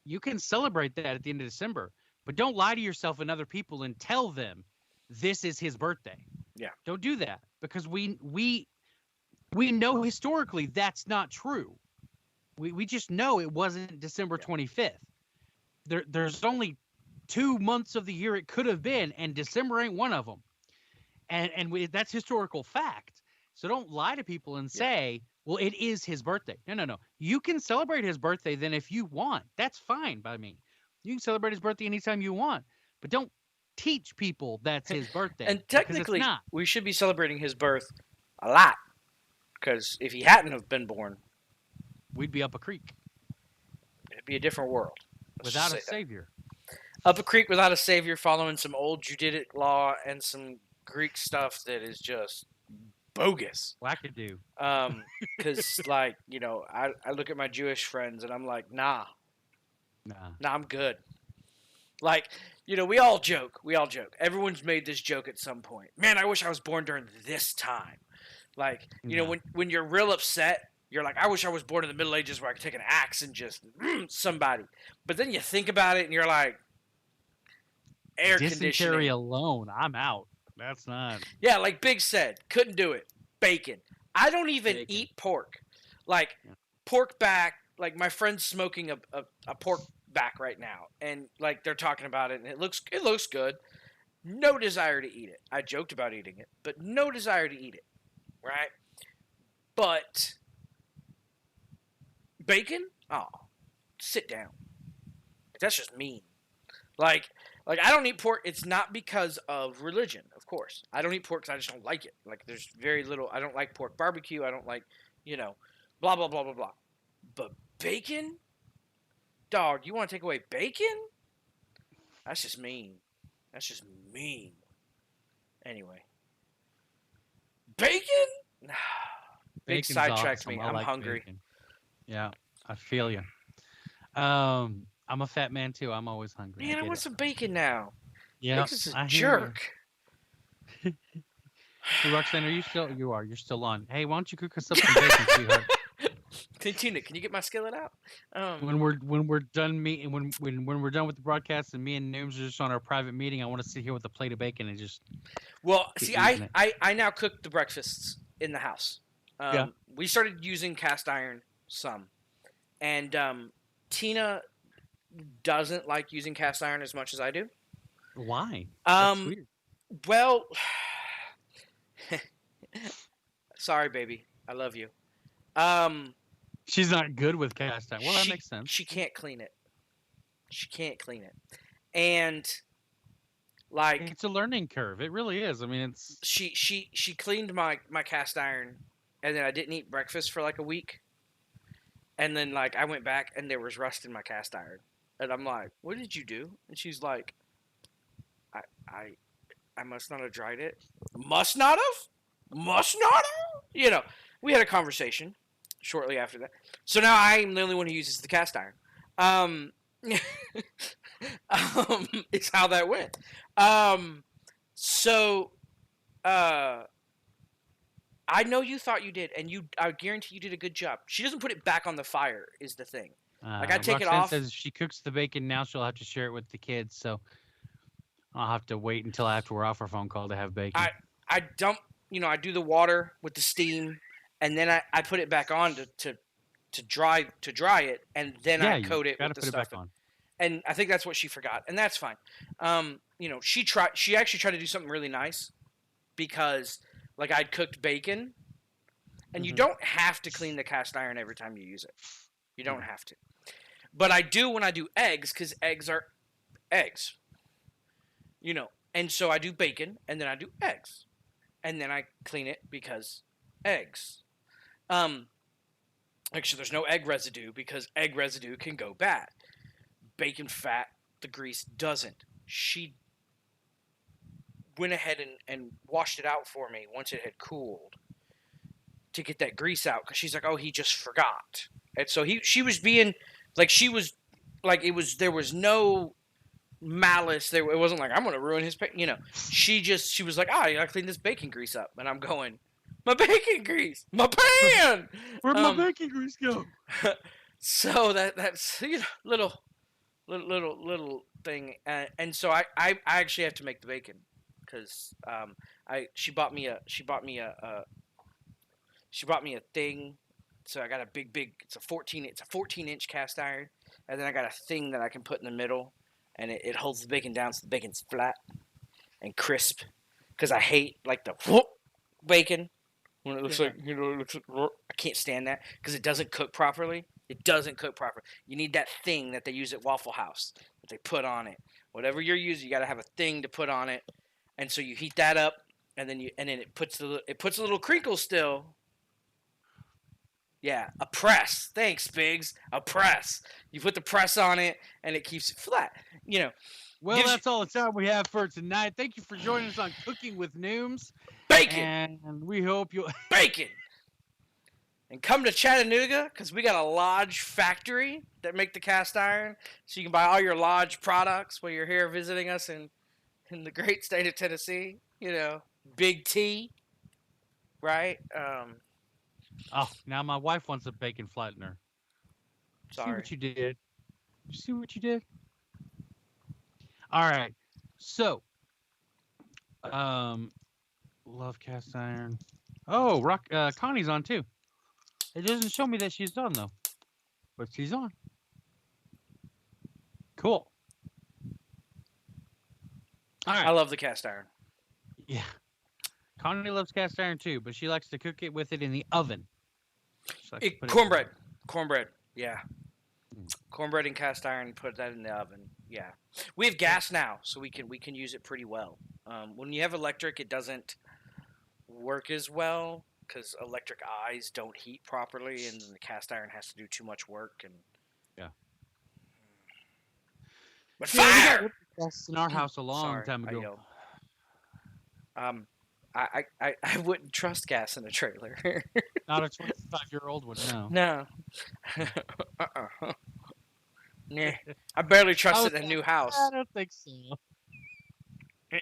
you can celebrate that at the end of December, but don't lie to yourself and other people and tell them this is his birthday. Yeah. Don't do that because we know historically that's not true. We just know it wasn't December 25th. There's only 2 months of the year it could have been, and December ain't one of them. And that's historical fact. So don't lie to people and say, well, it is his birthday. No. You can celebrate his birthday then if you want. That's fine by me. You can celebrate his birthday anytime you want, but don't teach people that's his birthday. And technically, it's not. We should be celebrating his birth a lot, because if he hadn't have been born, we'd be up a creek it'd be a different world. Let's without just a say that. savior. Up a creek without a savior, following some old Juditic law and some Greek stuff that is just bogus. Wackadoo. Because I look at my Jewish friends and I'm like, nah, I'm good. Like, we all joke. Everyone's made this joke at some point. Man, I wish I was born during this time. Like, when you're real upset, you're like, I wish I was born in the Middle Ages where I could take an axe and just somebody. But then you think about it and you're like, air Dysentery conditioning alone, I'm out. That's not. Yeah, like Big said, couldn't do it. Bacon. I don't even eat pork. Like, pork back, like my friend's smoking a pork back right now. And like they're talking about it and it looks good. No desire to eat it. I joked about eating it, but no desire to eat it. Right? But bacon? Oh, sit down. That's just mean. Like I don't eat pork. It's not because of religion, of course. I don't eat pork because I just don't like it. Like, there's very little. I don't like pork barbecue. I don't like, blah, blah, blah, blah, blah. But bacon? Dog, you want to take away bacon? That's just mean. Anyway. Bacon? Big Bacon's sidetracked awesome. me. I I'm like hungry. bacon. Yeah, I feel you. I'm a fat man too. I'm always hungry. Man, I want some bacon now. Yeah, This is a I hear jerk. you. Hey, Roxanne, are you still? You are. You're still on. Hey, why don't you cook us up some bacon, sweetheart? Tina, can you get my skillet out? When we're done when we're done with the broadcast and me and Nooms are just on our private meeting, I want to sit here with a plate of bacon and just. Well, get see, eating it. I now cook the breakfasts in the house. Yeah. We started using cast iron some, and Tina doesn't like using cast iron as much as I do. Why? That's weird. Well, sorry, baby, I love you. She's not good with cast iron. Well, that makes sense. She can't clean it. And like, it's a learning curve. It really is. I mean, it's she cleaned my cast iron, and then I didn't eat breakfast for like a week, and then like I went back and there was rust in my cast iron, and I'm like, what did you do? And she's like, I must not have dried it. Must not have. We had a conversation shortly after that. So now I'm the only one who uses the cast iron. It's how that went. I know you thought you did, and I guarantee you did a good job. She doesn't put it back on the fire, is the thing. Like, I take it Roxanne off. says she cooks the bacon now. She'll have to share it with the kids, so I'll have to wait until after we're off our phone call to have bacon. I dump, I do the water with the steam, and then I put it back on to dry it, and then I coat it with the stuff. It back on. And I think that's what she forgot, and that's fine. She actually tried to do something really nice, because like I'd cooked bacon, and you don't have to clean the cast iron every time you use it. You don't have to. But I do when I do eggs, because eggs are eggs. you know. And so I do bacon, and then I do eggs, and then I clean it because eggs. Um, Actually, there's no egg residue because egg residue can go bad. Bacon fat, the grease doesn't. She went ahead and washed it out for me once it had cooled to get that grease out because she's like, oh, he just forgot. And so she was being like, she was like, there was no malice there. It wasn't like, I'm gonna ruin his she was like, I gotta clean this bacon grease up, and I'm going, my bacon grease, my pan. Where'd my bacon grease go? So that's little thing, and so I actually have to make the bacon because she bought me a thing. So I got a big it's a 14-inch cast iron, and then I got a thing that I can put in the middle, and it holds the bacon down so the bacon's flat and crisp. Because I hate like the whoop bacon when it looks like I can't stand that because it doesn't cook properly. It doesn't cook properly. You need that thing that they use at Waffle House that they put on it. Whatever you're using, you got to have a thing to put on it, and so you heat that up, and then it puts a little crinkle still. Yeah, a press. Thanks, Biggs. A press. You put the press on it, and it keeps it flat. Well, that's all the time we have for tonight. Thank you for joining us on Cooking with Nooms. Bacon. And we hope you'll... Bacon. And come to Chattanooga, because we got a Lodge factory that make the cast iron. So you can buy all your Lodge products while you're here visiting us in the great state of Tennessee. Big T. Right? Oh, now my wife wants a bacon flattener. Sorry. See what you did? You see what you did? All right. So, love cast iron. Oh, Connie's on too. It doesn't show me that she's on though, but she's on. Cool. All right. I love the cast iron. Yeah. Connie loves cast iron too, but she likes to cook it with it in the oven. Cornbread. Yeah. Cornbread and cast iron, put that in the oven. Yeah. We have gas now, so we can use it pretty well. When you have electric, it doesn't work as well because electric eyes don't heat properly, and the cast iron has to do too much work. And yeah. But fire! That's in our house a long time ago. I wouldn't trust gas in a trailer. Not a 25-year-old would, no. No. Nah. I barely trust it in a new house. I don't think so. Nah.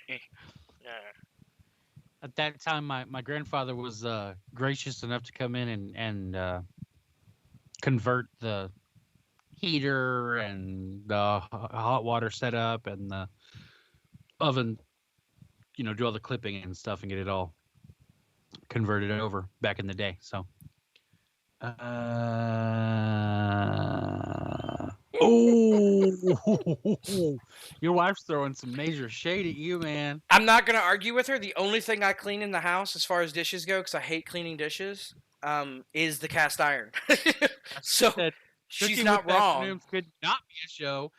At that time, my grandfather was gracious enough to come in and convert the heater and the hot water setup and the oven, do all the clipping and stuff and get it all converted over back in the day. So, your wife's throwing some major shade at you, man. I'm not going to argue with her. The only thing I clean in the house as far as dishes go, because I hate cleaning dishes, is the cast iron. So she's not wrong. Could not be a show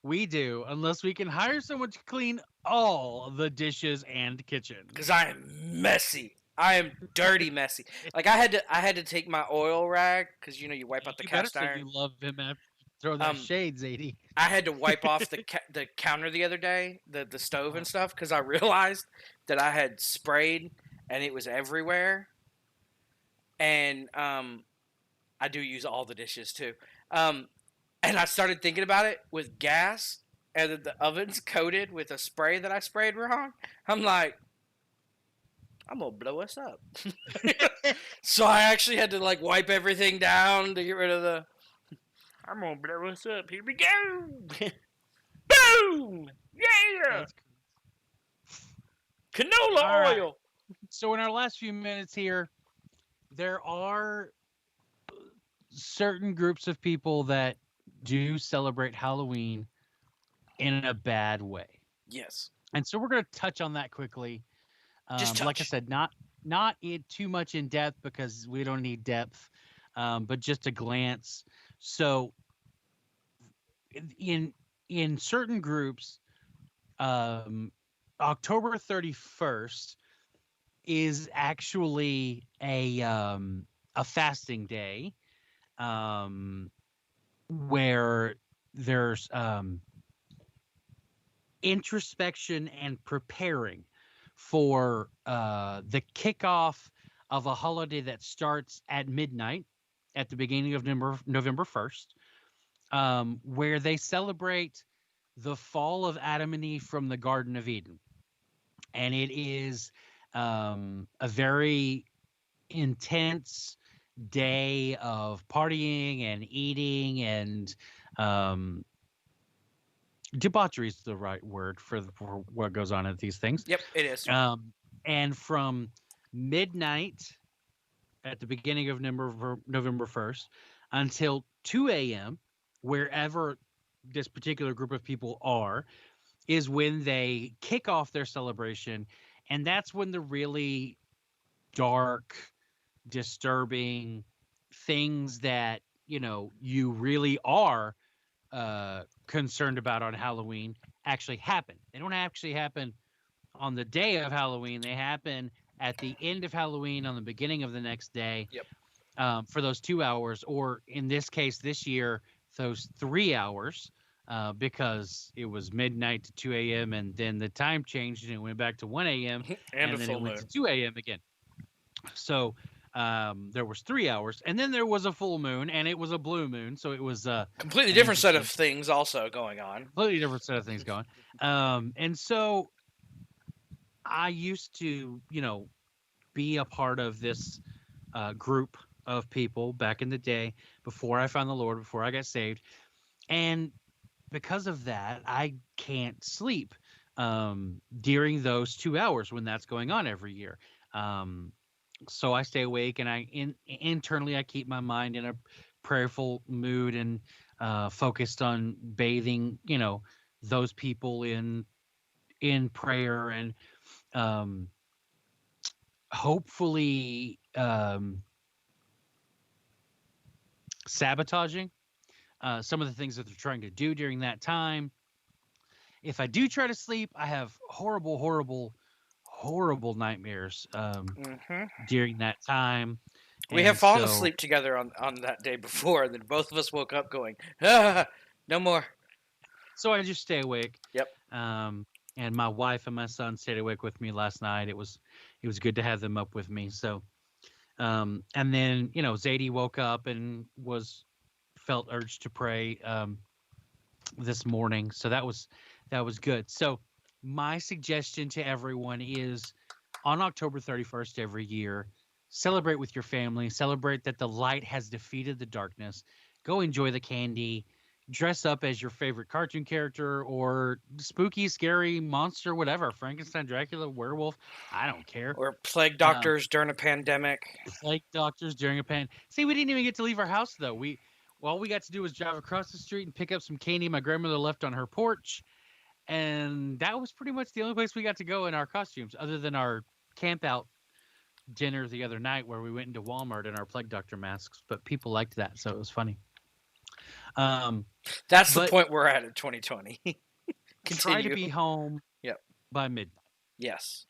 we do unless we can hire someone to clean all the dishes and kitchen. Because I am messy. I am dirty messy. Like I had to take my oil rag because you wipe out the cast iron. You love him after throw that shade, Zadie. I had to wipe off the counter the other day, the stove and stuff, because I realized that I had sprayed and it was everywhere. And I do use all the dishes too. And I started thinking about it with gas, and then the oven's coated with a spray that I sprayed wrong. I'm like, I'm gonna blow us up. So I actually had to wipe everything down to get rid of the. I'm gonna blow us up. Here we go. Boom! Yeah. Canola oil. So in our last few minutes here, there are certain groups of people that do celebrate Halloween in a bad way. Yes. And so we're going to touch on that quickly. Just touch. Like I said, not too much in depth because we don't need depth, but just a glance. So in certain groups, October 31st is actually a fasting day, where there's introspection and preparing for the kickoff of a holiday that starts at midnight at the beginning of November 1st, where they celebrate the fall of Adam and Eve from the Garden of Eden. And it is a very intense day of partying and eating, and um, debauchery is the right word for what goes on at these things. Yep, it is. And from midnight at the beginning of November 1st until 2 a.m., wherever this particular group of people are, is when they kick off their celebration. And that's when the really dark, disturbing things that, you really are concerned about on Halloween actually happen. They don't actually happen on the day of Halloween. They happen at the end of Halloween, on the beginning of the next day. Yep. For those 2 hours, or in this case, this year, those 3 hours, because it was midnight to 2 a.m. and then the time changed and it went back to 1 a.m. and then full it went moon. to 2 a.m. again. So there was 3 hours, and then there was a full moon, and it was a blue moon. So it was Completely different set of things also going on. Completely different set of things going. And so I used to, be a part of this group of people back in the day before I found the Lord, before I got saved. And because of that, I can't sleep during those 2 hours when that's going on every year. So I stay awake, and internally I keep my mind in a prayerful mood and focused on bathing, those people in prayer, and hopefully sabotaging some of the things that they're trying to do during that time. If I do try to sleep, I have horrible nightmares during that time. We have fallen asleep together on that day before, and then both of us woke up going, no more. So I just stay awake. Yep. And my wife and my son stayed awake with me last night. It was good to have them up with me. So, and then, Zadie woke up and felt urged to pray this morning. So that was good. So my suggestion to everyone is, on October 31st every year, celebrate with your family, celebrate that the light has defeated the darkness. Go enjoy the candy, dress up as your favorite cartoon character or spooky, scary monster, whatever, Frankenstein, Dracula, werewolf, I don't care. Or plague doctors during a pandemic. Plague doctors during a See, we didn't even get to leave our house, though. All we got to do was drive across the street and pick up some candy my grandmother left on her porch. And that was pretty much the only place we got to go in our costumes, other than our camp out dinner the other night where we went into Walmart in our plague doctor masks. But people liked that, so it was funny. That's the point we're at in 2020. Try to be home Yep. by midnight. Yes.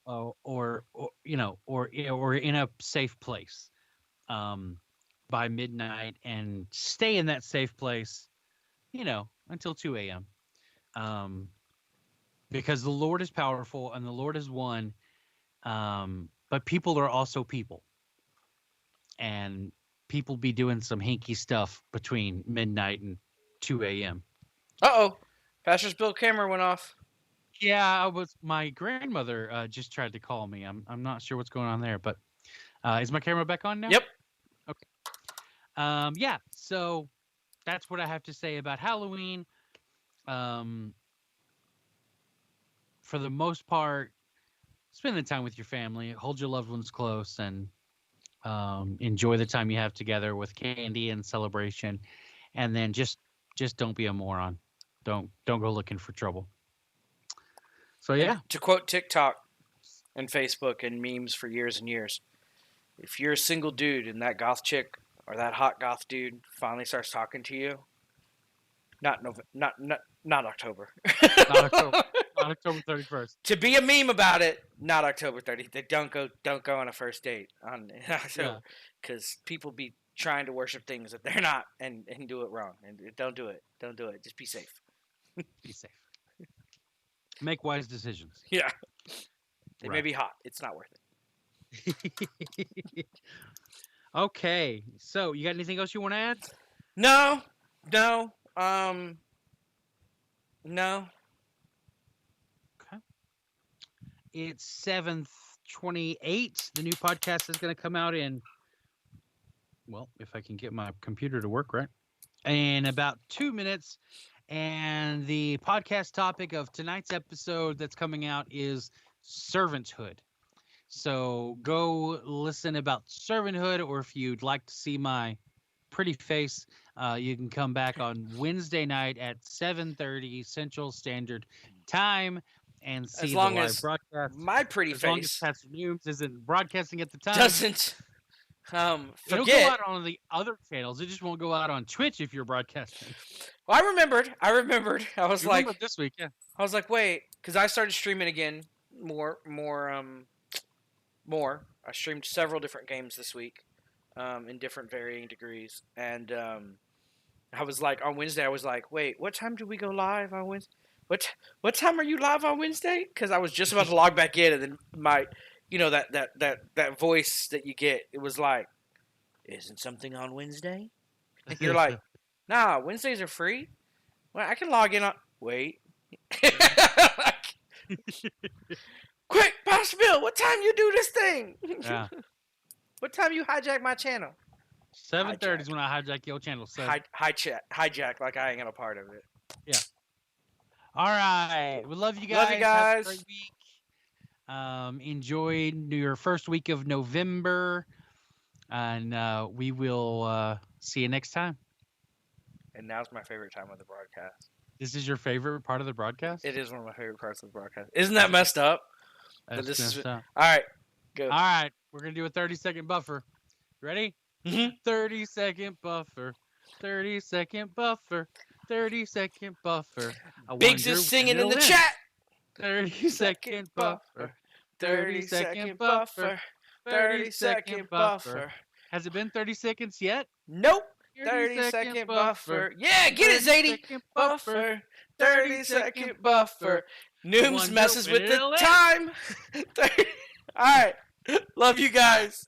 Or in a safe place by midnight, and stay in that safe place, until 2 a.m. Because the Lord is powerful and the Lord is one, but people are also people, and people be doing some hinky stuff between midnight and 2 a.m. Uh-oh. Pastor's Bill camera went off. Yeah, my grandmother just tried to call me. I'm not sure what's going on there, but is my camera back on now? Yep. Okay. Yeah, so that's what I have to say about Halloween. For the most part, spend the time with your family, hold your loved ones close, and enjoy the time you have together with candy and celebration. And then just don't be a moron. Don't go looking for trouble. So yeah. And to quote TikTok and Facebook and memes for years and years, if you're a single dude and that goth chick or that hot goth dude finally starts talking to you, not October. Not October. on October 31st. To be a meme about it, not October 30th. Don't go on a first date on October, because people be trying to worship things that they're not and do it wrong. And don't do it. Don't do it. Just be safe. Be safe. Make wise decisions. Yeah. They may Right. be hot. It's not worth it. Okay, so you got anything else you want to add? No. No. It's 7:28. The new podcast is going to come out in, well, if I can get my computer to work right, in about 2 minutes. And the podcast topic of tonight's episode that's coming out is servanthood. So go listen about servanthood, or if you'd like to see my pretty face, you can come back on Wednesday night at 7:30 Central Standard Time and see As long the live as broadcast. My pretty As long as face Pastor Nooms isn't broadcasting at the time. doesn't It'll go forget. out on the other channels. It just won't go out on Twitch if you're broadcasting. Well, I remembered. I was You like, remember this week, yeah. I was like, wait, because I started streaming again more. I streamed several different games this week, in different varying degrees, and I was like, on Wednesday, I was like, wait, what time do we go live on Wednesday? What time are you live on Wednesday? Because I was just about to log back in, and then that voice that you get, it was like, isn't something on Wednesday? You're like, nah, Wednesdays are free. Well, I can log in on. Wait. Quick, Pastor Bill, what time you do this thing? Yeah. What time you hijack my channel? 7:30 is when I hijack your channel. So Hijack like I ain't got a part of it. all right. We love you guys. Love you guys. Have a great week. Enjoy your first week of November. And we will see you next time. And now's my favorite time of the broadcast. This is your favorite part of the broadcast? It is one of my favorite parts of the broadcast. Isn't that messed up? That's this is- messed up. All right, go. All right. We're going to do a 30-second buffer. Ready? Mhm. 30-second buffer. 30-second buffer. 30-second buffer. Biggs is singing in the chat. 30-second buffer. 30-second buffer. 30-second buffer. Has it been 30 seconds yet? Nope. 30-second buffer. Yeah, get it, Zadie. 30-second Buffer. 30-second buffer. Nooms Wonder messes when with the it'll end. time. All right. Love you guys.